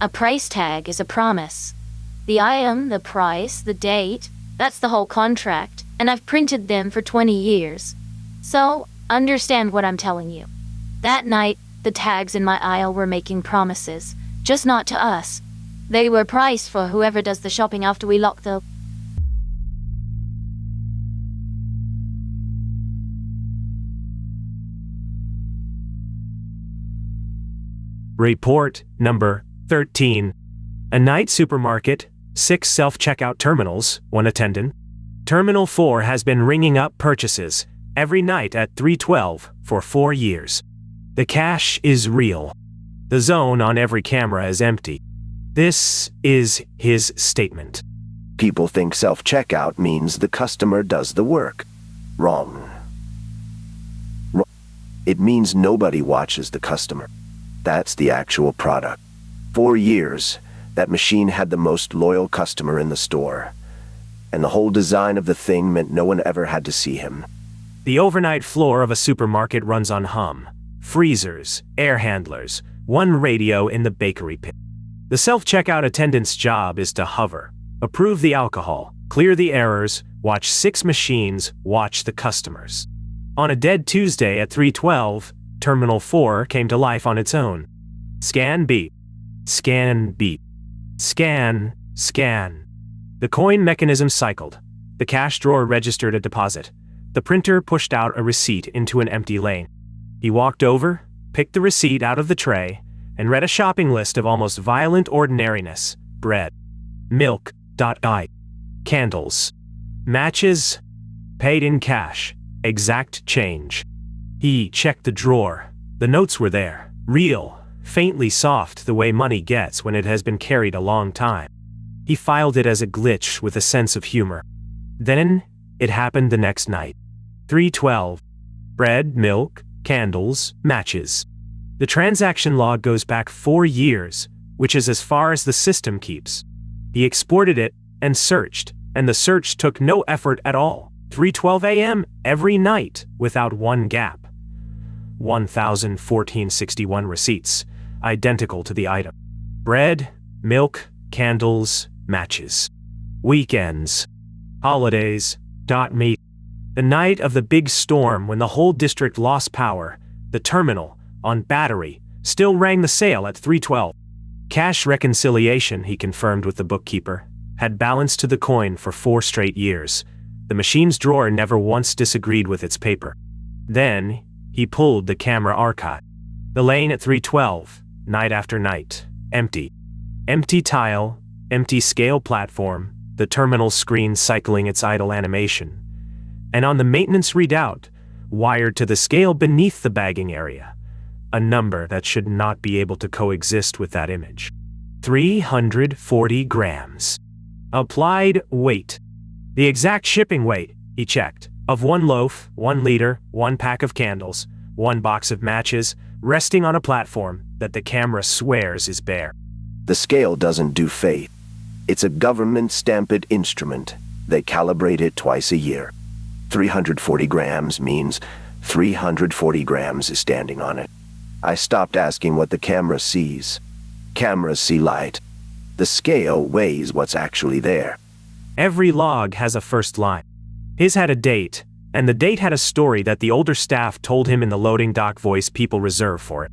A price tag is a promise. The item, the price, the date, that's the whole contract, and I've printed them for 20 years. So, understand what I'm telling you. That night, the tags in my aisle were making promises, just not to us. They were priced for whoever does the shopping after we lock the... Report number 13. A night supermarket, 6 self-checkout terminals, 1 attendant. Terminal 4 has been ringing up purchases every night at 3:12 for 4 years. The cash is real. The zone on every camera is empty. This is his statement. People think self-checkout means the customer does the work. Wrong. It means nobody watches the customer. That's the actual product. 4 years, that machine had the most loyal customer in the store. And the whole design of the thing meant no one ever had to see him. The overnight floor of a supermarket runs on hum. Freezers, air handlers, 1 radio in the bakery pit. The self-checkout attendant's job is to hover, approve the alcohol, clear the errors, watch 6 machines, watch the customers. On a dead Tuesday at 3:12, Terminal 4 came to life on its own. Scan beep. Scan beep. Scan, scan. The coin mechanism cycled. The cash drawer registered a deposit. The printer pushed out a receipt into an empty lane. He walked over, picked the receipt out of the tray, and read a shopping list of almost violent ordinariness. Bread. Milk. Candles. Matches. Paid in cash. Exact change. He checked the drawer. The notes were there. Real. Faintly soft the way money gets when it has been carried a long time. He filed it as a glitch with a sense of humor. Then, it happened the next night. 3:12. Bread, milk, candles, matches. The transaction log goes back 4 years, which is as far as the system keeps. He exported it and searched, and the search took no effort at all. 3:12 a.m. every night without one gap. 1,014.61 receipts, identical to the item. Bread, milk, candles, matches. Weekends. Holidays. Me. The night of the big storm when the whole district lost power, the terminal, on battery, still rang the sale at 3:12. Cash reconciliation, he confirmed with the bookkeeper, had balanced to the coin for 4 straight years. The machine's drawer never once disagreed with its paper. Then, he pulled the camera archive. The lane at 3:12, night after night, empty. Empty tile, empty scale platform, the terminal screen cycling its idle animation. And on the maintenance readout, wired to the scale beneath the bagging area, a number that should not be able to coexist with that image. 340 grams. Applied weight. The exact shipping weight, he checked, of 1 loaf, 1 liter, 1 pack of candles, 1 box of matches, resting on a platform that the camera swears is bare. The scale doesn't do faith. It's a government-stamped instrument. They calibrate it twice a year. 340 grams means 340 grams is standing on it. I stopped asking what the camera sees. Cameras see light. The scale weighs what's actually there. Every log has a first line. His had a date, and the date had a story that the older staff told him in the loading dock voice people reserve for it.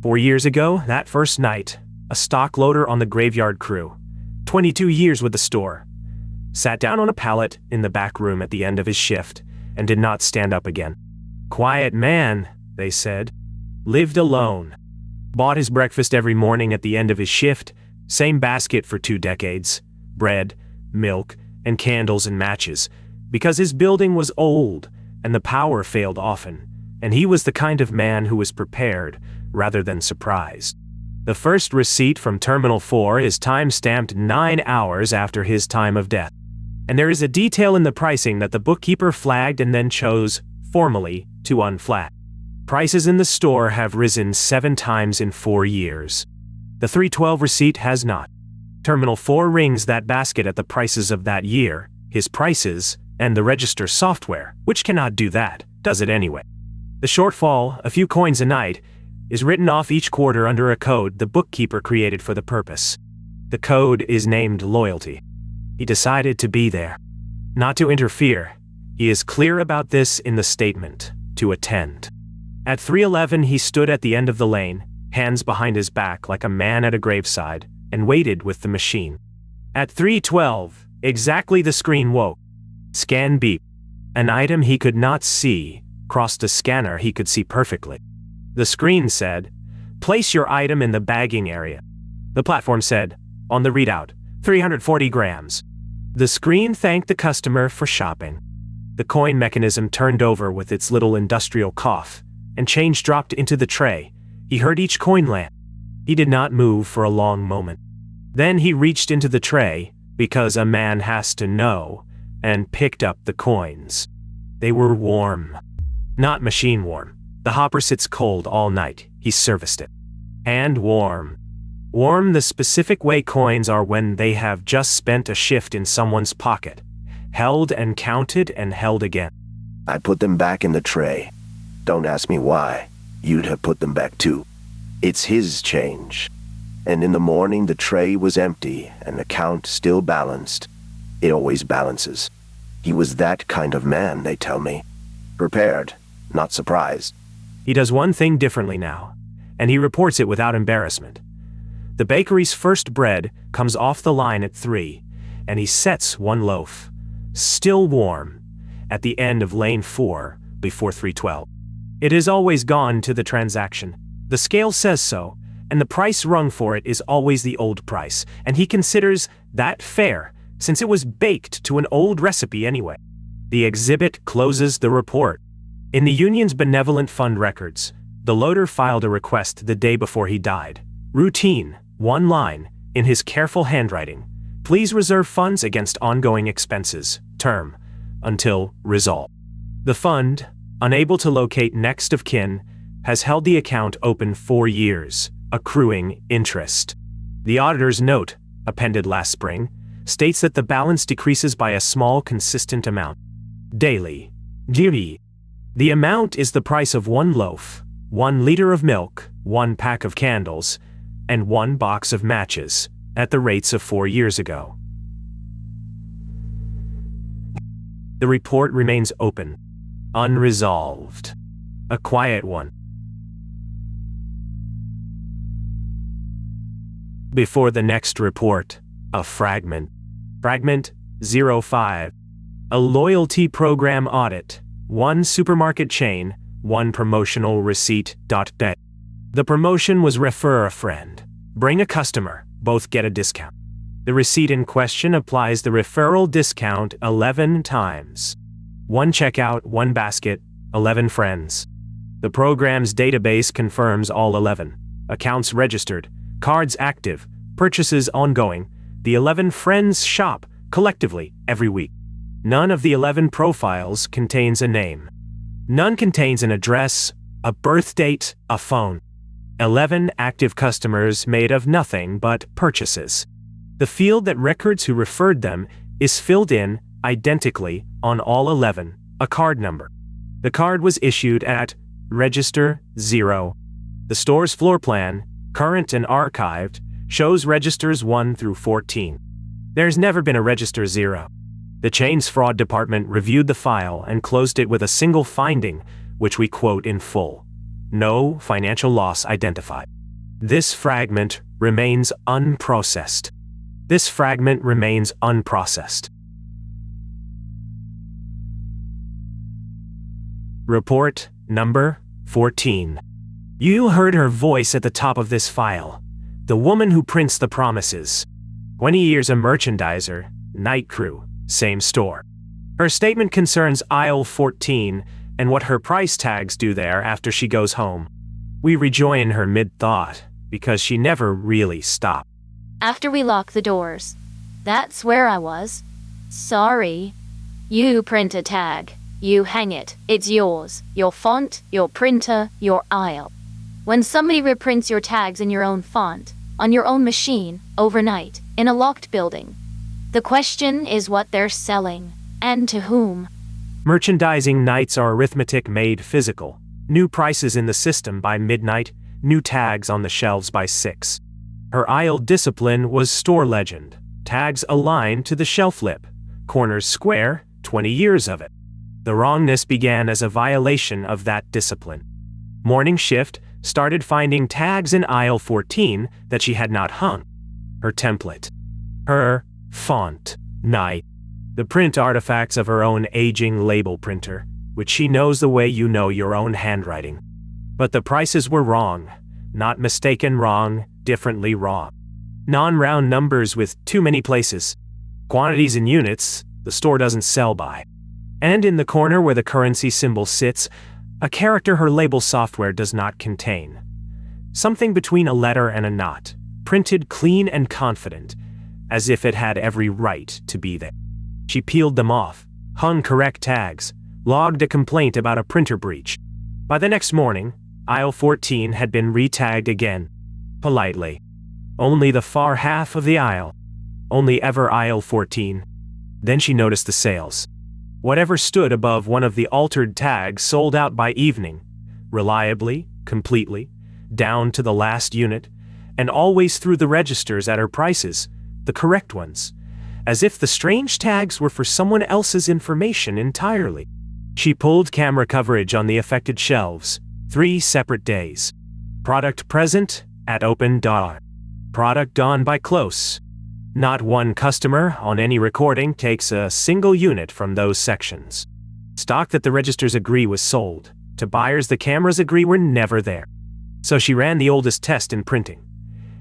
4 years ago, that first night, a stock loader on the graveyard crew, 22 years with the store, sat down on a pallet in the back room at the end of his shift and did not stand up again. Quiet man, they said. Lived alone. Bought his breakfast every morning at the end of his shift, same basket for 2 decades, bread, milk, and candles and matches, because his building was old and the power failed often, and he was the kind of man who was prepared rather than surprised. The first receipt from Terminal 4 is time-stamped 9 hours after his time of death. And there is a detail in the pricing that the bookkeeper flagged and then chose, formally, to unflag. Prices in the store have risen 7 times in 4 years. The 312 receipt has not. Terminal 4 rings that basket at the prices of that year, his prices, and the register software, which cannot do that, does it anyway. The shortfall, a few coins a night, is written off each quarter under a code the bookkeeper created for the purpose. The code is named Loyalty. He decided to be there, not to interfere. He is clear about this in the statement, to attend. At 3:11 he stood at the end of the lane, hands behind his back like a man at a graveside, and waited with the machine. At 3:12, exactly the screen woke. Scan beep. An item he could not see crossed a scanner he could see perfectly. The screen said, "Place your item in the bagging area." The platform said, on the readout, 340 grams. The screen thanked the customer for shopping. The coin mechanism turned over with its little industrial cough, and change dropped into the tray. He heard each coin land. He did not move for a long moment. Then he reached into the tray, because a man has to know, and picked up the coins. They were warm. Not machine warm. The hopper sits cold all night. He serviced it. And warm. Warm the specific way coins are when they have just spent a shift in someone's pocket. Held and counted and held again. I put them back in the tray. Don't ask me why. You'd have put them back too. It's his change. And in the morning the tray was empty and the count still balanced. It always balances. He was that kind of man, they tell me. Prepared, not surprised. He does one thing differently now, and he reports it without embarrassment. The bakery's first bread comes off the line at 3, and he sets one loaf, still warm, at the end of lane 4 before 3:12. It has always gone to the transaction. The scale says so, and the price rung for it is always the old price, and he considers that fair, since it was baked to an old recipe anyway. The exhibit closes the report. In the union's benevolent fund records, the loader filed a request the day before he died. Routine, one line, in his careful handwriting. Please reserve funds against ongoing expenses, term, until resolved. The fund, unable to locate next of kin, has held the account open 4 years, accruing interest. The auditor's note, appended last spring, states that the balance decreases by a small consistent amount. Daily. Daily. The amount is the price of 1 loaf, 1 liter of milk, 1 pack of candles, and 1 box of matches, at the rates of 4 years ago. The report remains open, unresolved. A quiet one. Before the next report, a fragment. Fragment 05. A loyalty program audit. 1 supermarket chain, 1 promotional receipt. The promotion was refer a friend. Bring a customer, both get a discount. The receipt in question applies the referral discount 11 times. 1 checkout, 1 basket, 11 friends. The program's database confirms all 11. Accounts registered, cards active, purchases ongoing. The 11 friends shop, collectively, every week. None of the 11 profiles contains a name. None contains an address, a birth date, a phone. 11 active customers made of nothing but purchases. The field that records who referred them is filled in, identically, on all 11, a card number. The card was issued at Register 0. The store's floor plan, current and archived, shows registers 1 through 14. There's never been a Register 0. The chain's fraud department reviewed the file and closed it with a single finding, which we quote in full. No financial loss identified. This fragment remains unprocessed. This fragment remains unprocessed. Report number 14. You heard her voice at the top of this file. The woman who prints the promises. 20 years a merchandiser, night crew, same store. Her statement concerns aisle 14 and what her price tags do there after she goes home. We rejoin her mid-thought, because she never really stopped. After we lock the doors. That's where I was. Sorry. You print a tag. You hang it. It's yours. Your font, your printer, your aisle. When somebody reprints your tags in your own font, on your own machine, overnight, in a locked building. The question is what they're selling, and to whom. Merchandising nights are arithmetic made physical. New prices in the system by midnight, new tags on the shelves by 6. Her aisle discipline was store legend. Tags aligned to the shelf lip. Corners square, 20 years of it. The wrongness began as a violation of that discipline. Morning shift started finding tags in aisle 14 that she had not hung. Her template. Her font. Night. The print artifacts of her own aging label printer, which she knows the way you know your own handwriting. But the prices were wrong. Not mistaken wrong, differently wrong. Non-round numbers with too many places. Quantities in units, the store doesn't sell by. And in the corner where the currency symbol sits, a character her label software does not contain. Something between a letter and a knot, printed clean and confident, as if it had every right to be there. She peeled them off, hung correct tags, logged a complaint about a printer breach. By the next morning, aisle 14 had been re-tagged again. Politely. Only the far half of the aisle. Only ever aisle 14. Then she noticed the sales. Whatever stood above one of the altered tags sold out by evening, reliably, completely, down to the last unit, and always through the registers at her prices, the correct ones, as if the strange tags were for someone else's information entirely. She pulled camera coverage on the affected shelves, 3 separate days. Product present at open dawn. Product gone by close. Not one customer on any recording takes a single unit from those sections. Stock that the registers agree was sold. To buyers the cameras agree were never there. So she ran the oldest test in printing.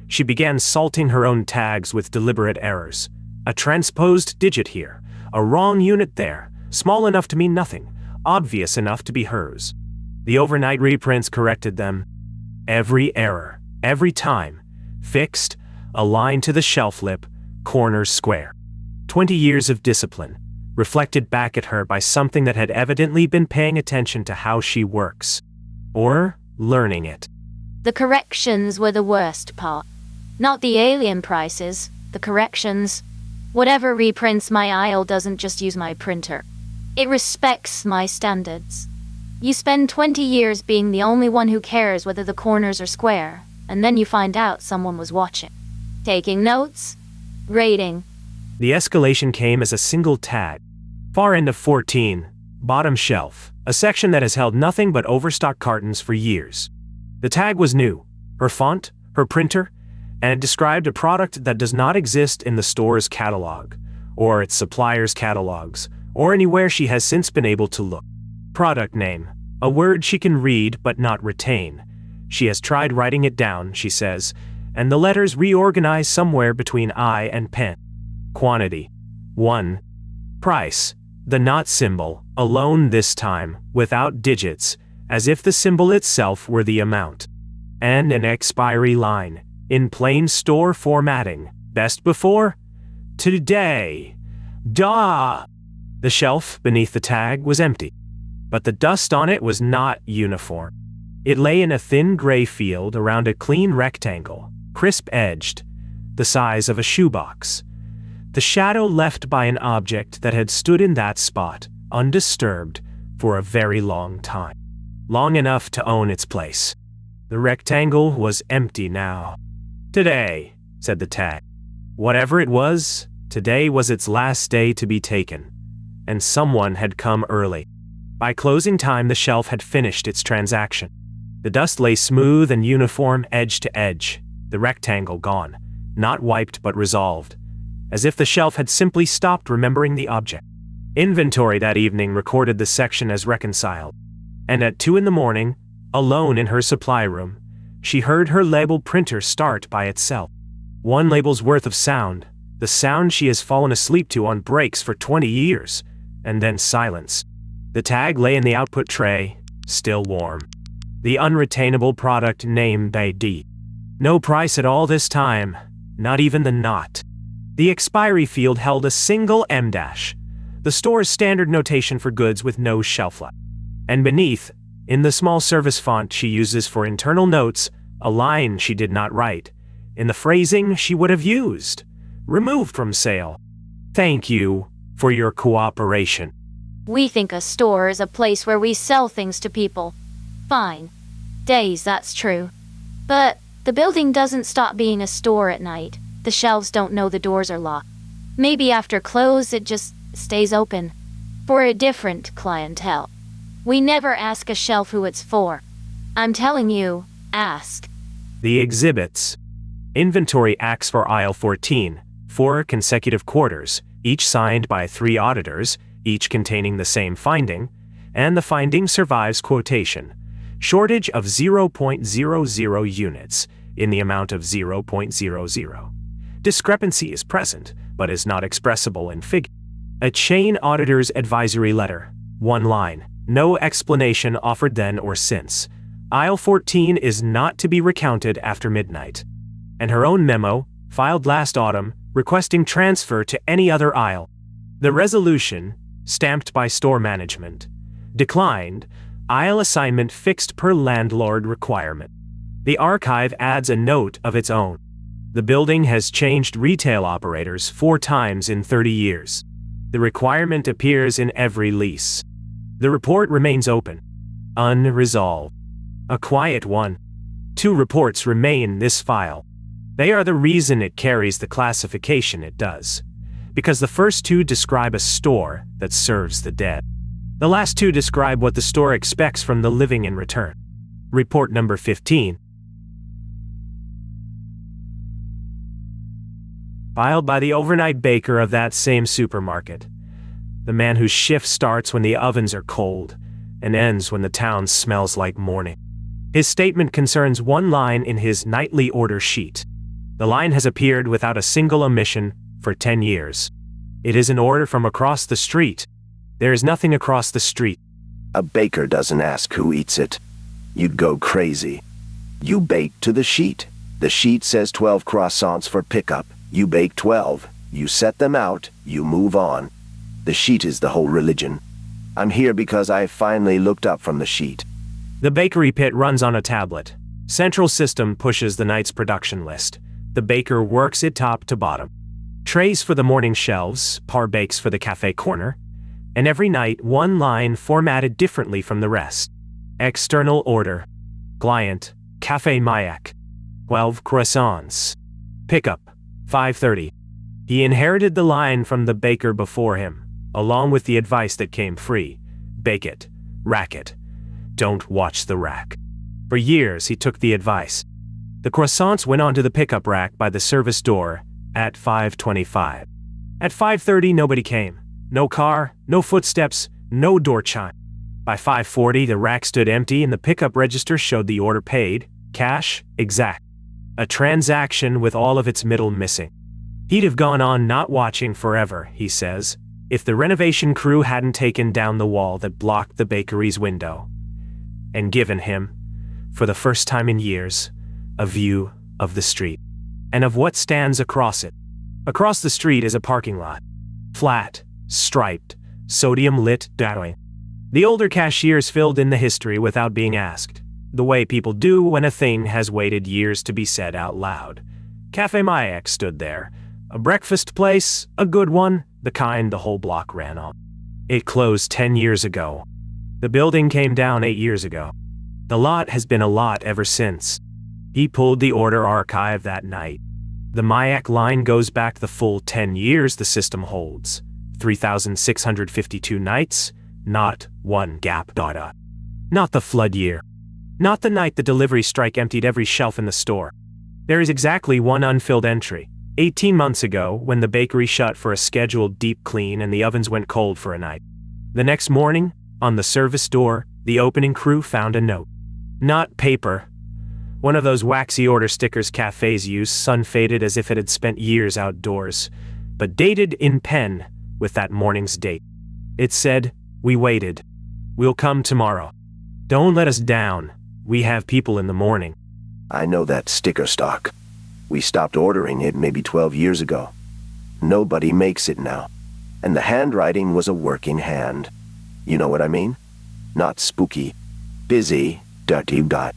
She began salting her own tags with deliberate errors. A transposed digit here, a wrong unit there, small enough to mean nothing, obvious enough to be hers. The overnight reprints corrected them. Every error, every time, fixed, aligned to the shelf lip, corners square. 20 years of discipline, reflected back at her by something that had evidently been paying attention to how she works. Or learning it. The corrections were the worst part. Not the alien prices, the corrections. Whatever reprints my aisle doesn't just use my printer. It respects my standards. You spend 20 years being the only one who cares whether the corners are square, and then you find out someone was watching. Taking notes. Rating. The escalation came as a single tag. Far end of 14, bottom shelf, a section that has held nothing but overstock cartons for years. The tag was new, her font, her printer, and it described a product that does not exist in the store's catalog, or its supplier's catalogs, or anywhere she has since been able to look. Product name, a word she can read but not retain. She has tried writing it down, she says, and the letters reorganize somewhere between I and pen. Quantity. 1. Price. The not symbol, alone this time, without digits, as if the symbol itself were the amount. And an expiry line, in plain store formatting. Best before? Today. Duh! The shelf beneath the tag was empty, but the dust on it was not uniform. It lay in a thin gray field around a clean rectangle, crisp-edged, the size of a shoebox. The shadow left by an object that had stood in that spot, undisturbed, for a very long time. Long enough to own its place. The rectangle was empty now. Today, said the tag. Whatever it was, today was its last day to be taken. And someone had come early. By closing time, the shelf had finished its transaction. The dust lay smooth and uniform edge to edge, the rectangle gone, not wiped but resolved, as if the shelf had simply stopped remembering the object. Inventory that evening recorded the section as reconciled, and at 2 a.m, alone in her supply room, she heard her label printer start by itself. 1 label's worth of sound, the sound she has fallen asleep to on breaks for 20 years, and then silence. The tag lay in the output tray, still warm. The unretainable product name ID. No price at all this time, not even the knot. The expiry field held a single M-, the store's standard notation for goods with no shelf life. And beneath, in the small service font she uses for internal notes, a line she did not write, in the phrasing she would have used. Removed from sale. Thank you for your cooperation. We think a store is a place where we sell things to people. Fine. Days, that's true. But the building doesn't stop being a store at night. The shelves don't know the doors are locked. Maybe after close, it just stays open. For a different clientele. We never ask a shelf who it's for. I'm telling you, ask. The exhibits. Inventory acts for aisle 14, 4 consecutive quarters, each signed by 3 auditors, each containing the same finding, and the finding survives quotation. Shortage of 0.00 units in the amount of 0.00. Discrepancy is present, but is not expressible in figure. A chain auditor's advisory letter. 1 line. No explanation offered then or since. Aisle 14 is not to be recounted after midnight. And her own memo, filed last autumn, requesting transfer to any other aisle. The resolution, stamped by store management, declined, aisle assignment fixed per landlord requirement. The archive adds a note of its own. The building has changed retail operators 4 times in 30 years. The requirement appears in every lease. The report remains open. Unresolved. A quiet one. 2 reports remain in this file. They are the reason it carries the classification it does. Because the first 2 describe a store that serves the dead. The last 2 describe what the store expects from the living in return. Report number 15. Filed by the overnight baker of that same supermarket. The man whose shift starts when the ovens are cold and ends when the town smells like morning. His statement concerns 1 line in his nightly order sheet. The line has appeared without a single omission for 10 years. It is an order from across the street. There is nothing across the street. A baker doesn't ask who eats it. You'd go crazy. You bake to the sheet. The sheet says 12 croissants for pickup. You bake 12. You set them out. You move on. The sheet is the whole religion. I'm here because I finally looked up from the sheet. The bakery pit runs on a tablet. Central system pushes the night's production list. The baker works it top to bottom. Trays for the morning shelves, par bakes for the cafe corner, and every night 1 line formatted differently from the rest. External order. Client, Café Mayak. 12 croissants. Pickup, 5:30. He inherited the line from the baker before him, along with the advice that came free. Bake it. Rack it. Don't watch the rack. For years he took the advice. The croissants went onto the pickup rack by the service door at 5:25. At 5:30 nobody came. No car, no footsteps, no door chime. By 5:40 the rack stood empty and the pickup register showed the order paid, cash, exact. A transaction with all of its middle missing. He'd have gone on not watching forever, he says, if the renovation crew hadn't taken down the wall that blocked the bakery's window and given him, for the first time in years, a view of the street and of what stands across it. Across the street is a parking lot. Flat, striped, sodium-lit drawing. The older cashiers filled in the history without being asked, the way people do when a thing has waited years to be said out loud. Café Mayak stood there. A breakfast place, a good one, the kind the whole block ran on. It closed 10 years ago. The building came down 8 years ago. The lot has been a lot ever since. He pulled the order archive that night. The Mayak line goes back the full 10 years the system holds. 3,652 nights, not 1 gap. Not the flood year. Not the night the delivery strike emptied every shelf in the store. There is exactly 1 unfilled entry. 18 months ago, when the bakery shut for a scheduled deep clean and the ovens went cold for a night. The next morning, on the service door, the opening crew found a note. Not paper. One of those waxy order stickers cafes use, sun-faded as if it had spent years outdoors, but dated in pen with that morning's date. It said, "We waited. We'll come tomorrow. Don't let us down. We have people in the morning." I know that sticker stock. We stopped ordering it maybe 12 years ago. Nobody makes it now. And the handwriting was a working hand. You know what I mean? Not spooky. Busy, dirty dot.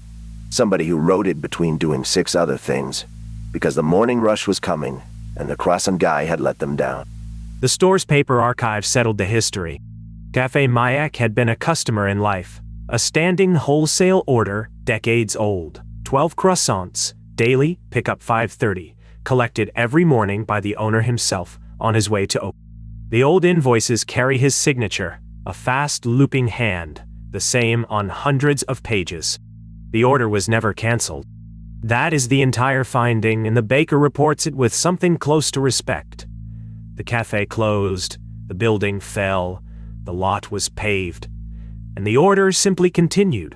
Somebody who wrote it between doing 6 other things. Because the morning rush was coming, and the croissant guy had let them down. The store's paper archive settled the history. Café Mayak had been a customer in life. A standing wholesale order, decades old. 12 croissants, daily, pickup 5:30, collected every morning by the owner himself on his way to open. The old invoices carry his signature, a fast looping hand, the same on hundreds of pages. The order was never canceled. That is the entire finding, and the baker reports it with something close to respect. The cafe closed, the building fell, the lot was paved, and the order simply continued,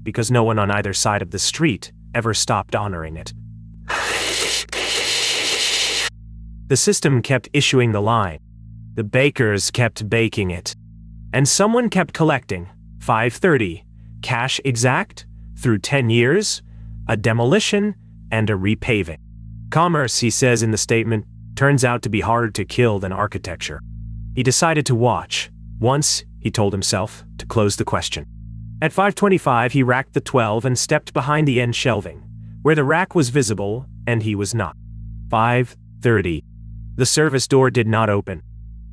because no one on either side of the street ever stopped honoring it. The system kept issuing the line. The bakers kept baking it. And someone kept collecting, 5:30, cash exact, through 10 years, a demolition, and a repaving. Commerce, he says in the statement, turns out to be harder to kill than architecture. He decided to watch. Once, he told himself, to close the question. At 5:25, he racked the 12 and stepped behind the end shelving, where the rack was visible and he was not. 5:30. The service door did not open.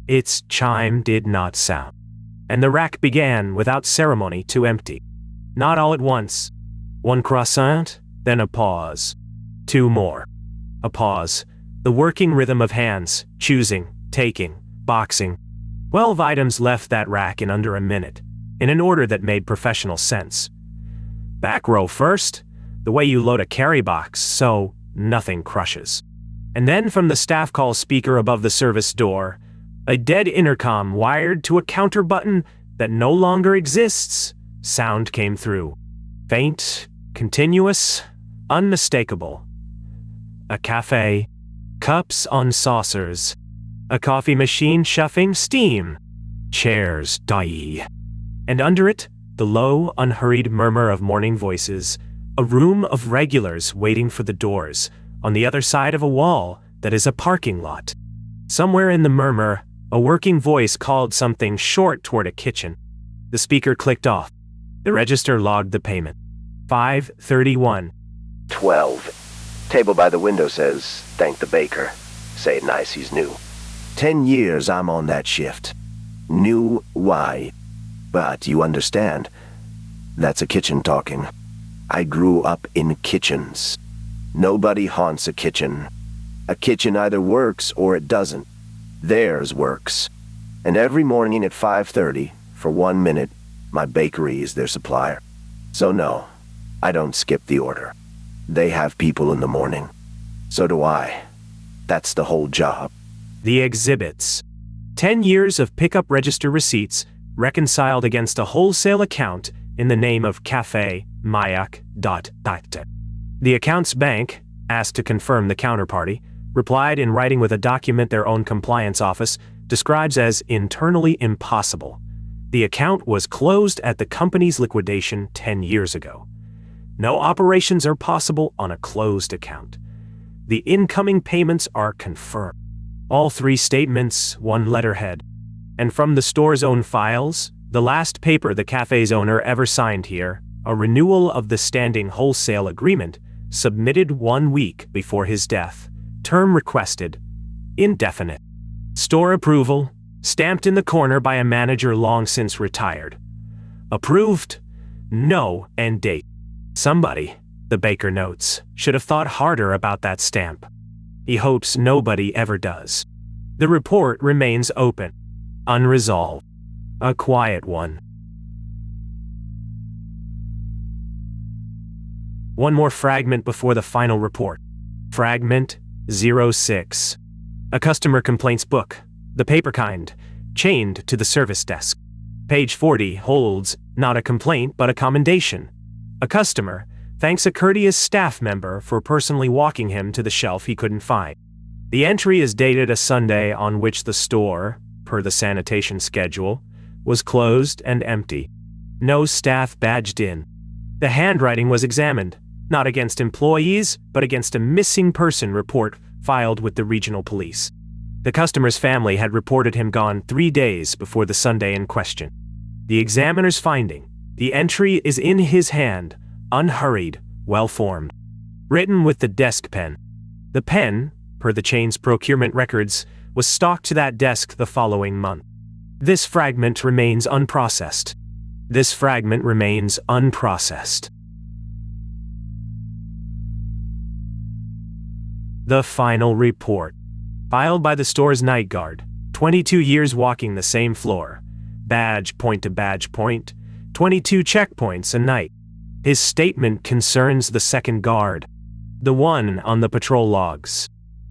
Its chime did not sound. And the rack began, without ceremony, to empty. Not all at once. One croissant, then a pause. Two more. A pause. The working rhythm of hands, choosing, taking, boxing. 12 items left that rack in under a minute, in an order that made professional sense. Back row first, the way you load a carry box, so nothing crushes. And then from the staff call speaker above the service door, a dead intercom wired to a counter button that no longer exists, sound came through. Faint, continuous, unmistakable. A cafe, cups on saucers, a coffee machine shuffling steam, chairs die. And under it, the low, unhurried murmur of morning voices, a room of regulars waiting for the doors, on the other side of a wall that is a parking lot. Somewhere in the murmur, a working voice called something short toward a kitchen. The speaker clicked off. The register logged the payment. 5:31. 12. Table by the window says, thank the baker. Say it nice, he's new. 10 years I'm on that shift. New, why? But you understand, that's a kitchen talking. I grew up in kitchens. Nobody haunts a kitchen. A kitchen either works or it doesn't. Theirs works. And every morning at 5:30, for 1 minute, my bakery is their supplier. So no, I don't skip the order. They have people in the morning. So do I. That's the whole job. The exhibits. 10 years of pickup register receipts reconciled against a wholesale account in the name of Cafe Mayak. The account's bank, asked to confirm the counterparty, replied in writing with a document their own compliance office describes as internally impossible. The account was closed at the company's liquidation 10 years ago. No operations are possible on a closed account. The incoming payments are confirmed. All 3 statements, 1 letterhead. And from the store's own files, the last paper the cafe's owner ever signed here, a renewal of the standing wholesale agreement, submitted 1 week before his death. Term requested, indefinite. Store approval, stamped in the corner by a manager long since retired. Approved, no end date. Somebody, the baker notes, should have thought harder about that stamp. He hopes nobody ever does. The report remains open, unresolved, a quiet one. One more fragment before the final report. Fragment 06. A customer complaints book, the paper kind, chained to the service desk. Page 40 holds not a complaint but a commendation. A customer thanks a courteous staff member for personally walking him to the shelf he couldn't find. The entry is dated a Sunday on which the store, per the sanitation schedule, was closed and empty. No staff badged in. The handwriting was examined, not against employees, but against a missing person report filed with the regional police. The customer's family had reported him gone 3 days before the Sunday in question. The examiner's finding, the entry is in his hand, unhurried, well-formed. Written with the desk pen. The pen, per the chain's procurement records, was stalked to that desk the following month. This fragment remains unprocessed. This fragment remains unprocessed. The final report. Filed by the store's night guard. 22 years walking the same floor. Badge point to badge point. 22 checkpoints a night. His statement concerns the second guard. The one on the patrol logs.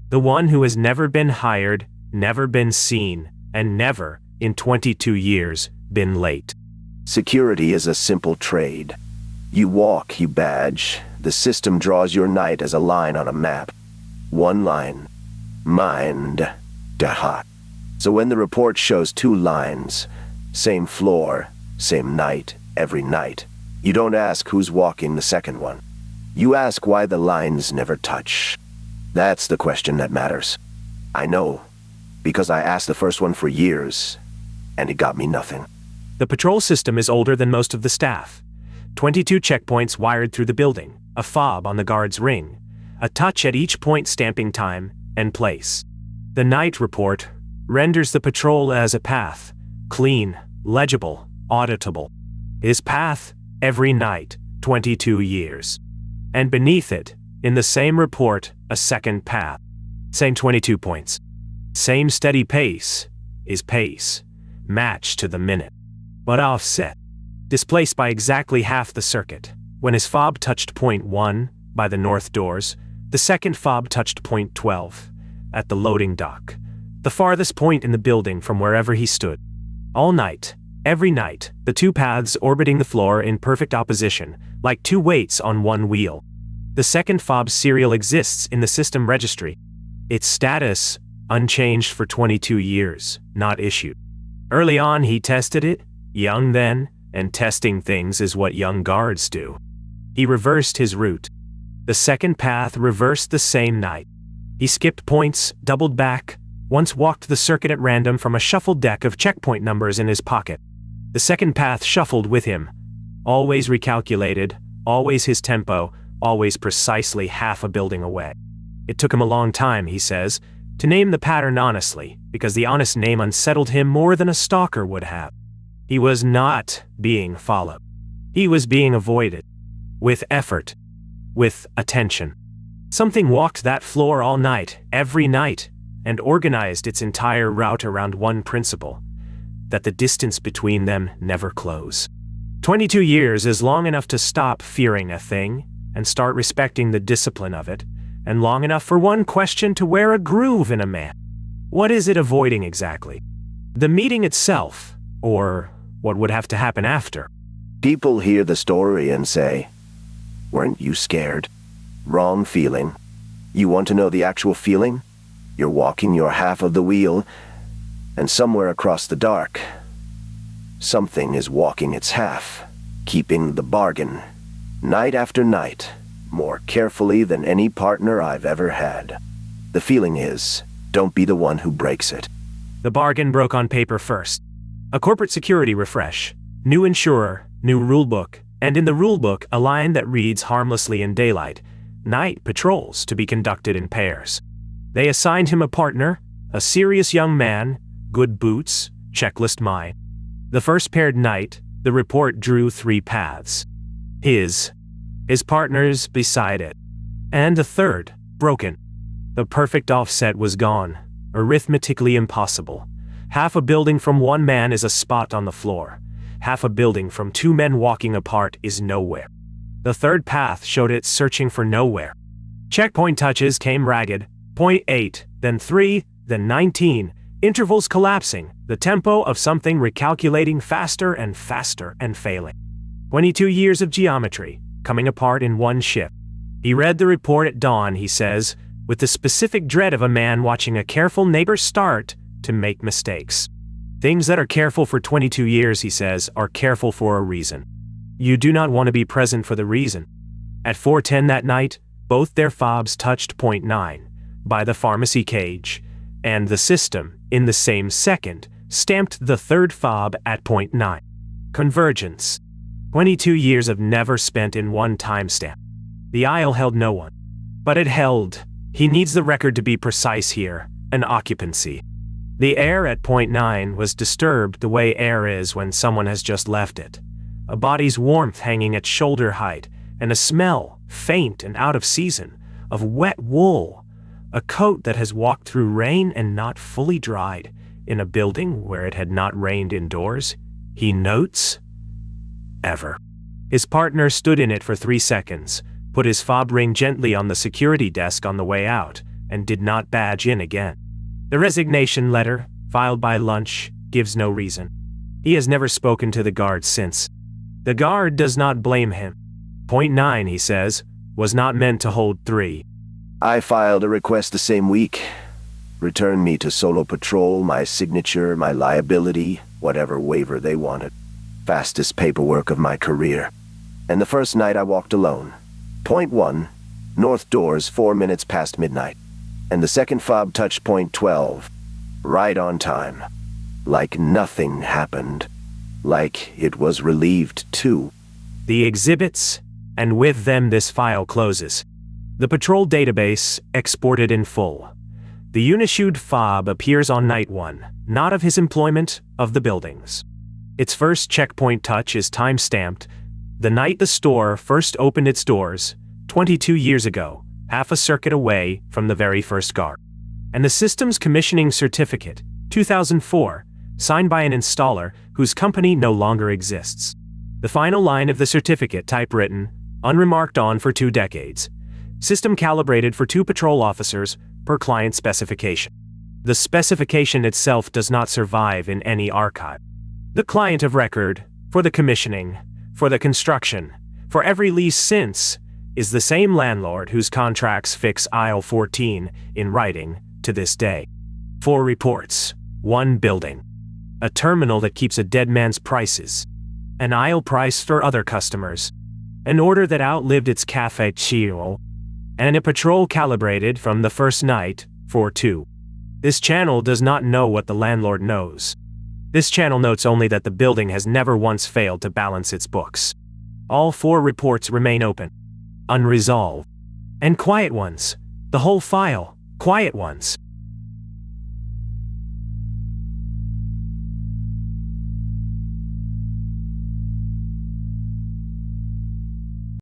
The one who has never been hired, never been seen, and never, in 22 years, been late. Security is a simple trade. You walk, you badge. The system draws your night as a line on a map. One line. Mind. Dahat. So when the report shows 2 lines, same floor, same night, every night, you don't ask who's walking the second one. You ask why the lines never touch. That's the question that matters. I know, because I asked the first one for years, and it got me nothing. The patrol system is older than most of the staff. 22 checkpoints wired through the building, a fob on the guard's ring, a touch at each point stamping time and place. The night report renders the patrol as a path, clean, legible, auditable. His path, every night, 22 years. And beneath it, in the same report, a second path. Same 22 points. Same steady pace, is pace, matched to the minute. But offset. Displaced by exactly half the circuit. When his fob touched point 1, by the north doors, the second fob touched point 12, at the loading dock. The farthest point in the building from wherever he stood. All night, every night, the 2 paths orbiting the floor in perfect opposition, like 2 weights on one wheel. The second fob's serial exists in the system registry. Its status, unchanged for 22 years, not issued. Early on he tested it, young then, and testing things is what young guards do. He reversed his route. The second path reversed the same night. He skipped points, doubled back, once walked the circuit at random from a shuffled deck of checkpoint numbers in his pocket. The second path shuffled with him. Always recalculated, always his tempo, always precisely half a building away. It took him a long time, he says, to name the pattern honestly, because the honest name unsettled him more than a stalker would have. He was not being followed. He was being avoided. With effort. With attention. Something walked that floor all night, every night, and organized its entire route around one principle, that the distance between them never close. 22 years is long enough to stop fearing a thing and start respecting the discipline of it, and long enough for one question to wear a groove in a man. What is it avoiding exactly? The meeting itself, or what would have to happen after? People hear the story and say, "Weren't you scared?" Wrong feeling. You want to know the actual feeling? You're walking your half of the wheel, and somewhere across the dark, something is walking its half, keeping the bargain, night after night, more carefully than any partner I've ever had. The feeling is, don't be the one who breaks it. The bargain broke on paper first. A corporate security refresh, new insurer, new rulebook, and in the rulebook a line that reads harmlessly in daylight, night patrols to be conducted in pairs. They assigned him a partner, a serious young man, good boots, checklist mine. The first paired night, the report drew 3 paths. His partner's beside it. And a third, broken. The perfect offset was gone, arithmetically impossible. Half a building from one man is a spot on the floor. Half a building from 2 men walking apart is nowhere. The third path showed it searching for nowhere. Checkpoint touches came ragged, point 8, then 3, then 19, intervals collapsing, the tempo of something recalculating faster and faster and failing. 22 years of geometry, coming apart in one shift. He read the report at dawn, he says, with the specific dread of a man watching a careful neighbor start to make mistakes. Things that are careful for 22 years, he says, are careful for a reason. You do not want to be present for the reason. At 4:10 that night, both their fobs touched point 9, by the pharmacy cage, and the system, in the same second, stamped the third fob at point 9. Convergence. 22 years of never spent in one timestamp. The aisle held no one. But it held, he needs the record to be precise here, an occupancy. The air at point 9 was disturbed the way air is when someone has just left it. A body's warmth hanging at shoulder height, and a smell, faint and out of season, of wet wool, A coat that has walked through rain and not fully dried, in a building where it had not rained indoors, he notes, ever. His partner stood in it for 3 seconds, put his fob ring gently on the security desk on the way out, and did not badge in again. The resignation letter, filed by lunch, gives no reason. He has never spoken to the guard since. The guard does not blame him. Point 9, he says, was not meant to hold 3. I filed a request the same week. Return me to solo patrol, my signature, my liability, whatever waiver they wanted. Fastest paperwork of my career. And the first night I walked alone. Point 1, north doors 4 minutes past midnight. And the second fob touched point 12. Right on time. Like nothing happened. Like it was relieved too. The exhibits, and with them this file closes. The patrol database exported in full. The unissued fob appears on night 1, not of his employment, of the buildings. Its first checkpoint touch is time-stamped, the night the store first opened its doors, 22 years ago, half a circuit away from the very first guard. And the system's commissioning certificate, 2004, signed by an installer whose company no longer exists. The final line of the certificate typewritten, unremarked on for 2 decades. System calibrated for 2 patrol officers per client specification. The specification itself does not survive in any archive. The client of record, for the commissioning, for the construction, for every lease since, is the same landlord whose contracts fix aisle 14 in writing to this day. 4 reports, 1 building. A terminal that keeps a dead man's prices. An aisle price for other customers. An order that outlived its cafe chio. And a patrol calibrated from the first night, for 2. This channel does not know what the landlord knows. This channel notes only that the building has never once failed to balance its books. All 4 reports remain open. Unresolved. And quiet ones. The whole file, quiet ones.